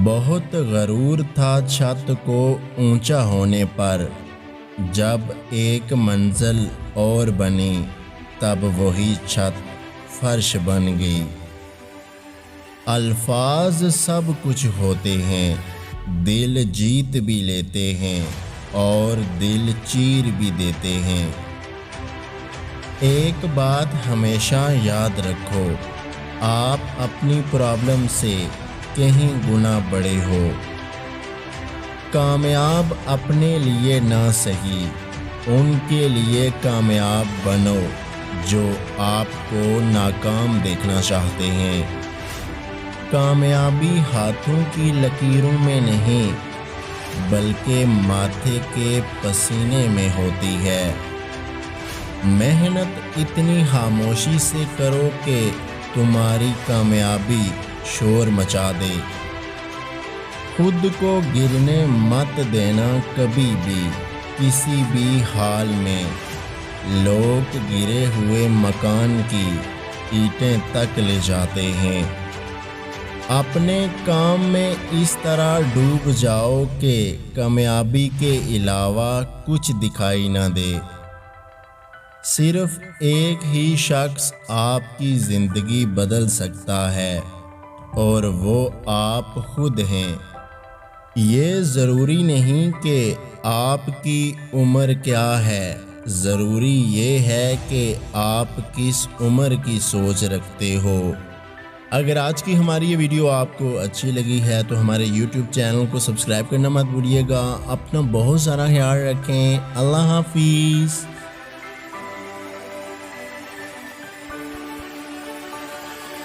बहुत गरूर था छत को ऊंचा होने पर, जब एक मंजिल और बनी तब वही छत फर्श बन गई। अल्फाज सब कुछ होते हैं, दिल जीत भी लेते हैं और दिल चीर भी देते हैं। एक बात हमेशा याद रखो, आप अपनी प्रॉब्लम से कहीं गुना बड़े हो। कामयाब अपने लिए ना सही, उनके लिए कामयाब बनो जो आपको नाकाम देखना चाहते हैं। कामयाबी हाथों की लकीरों में नहीं बल्कि माथे के पसीने में होती है। मेहनत इतनी खामोशी से करो कि तुम्हारी कामयाबी शोर मचा दे। खुद को गिरने मत देना कभी भी, किसी भी हाल में। लोग गिरे हुए मकान की ईंटें तक ले जाते हैं। अपने काम में इस तरह डूब जाओ कि कामयाबी के अलावा कुछ दिखाई न दे। सिर्फ एक ही शख्स आपकी ज़िंदगी बदल सकता है और वो आप खुद हैं। ये ज़रूरी नहीं कि आपकी उम्र क्या है, ज़रूरी ये है कि आप किस उम्र की सोच रखते हो। अगर आज की हमारी ये वीडियो आपको अच्छी लगी है तो हमारे YouTube चैनल को सब्सक्राइब करना मत भूलिएगा। अपना बहुत सारा ख्याल रखें। अल्लाह हाफिज़।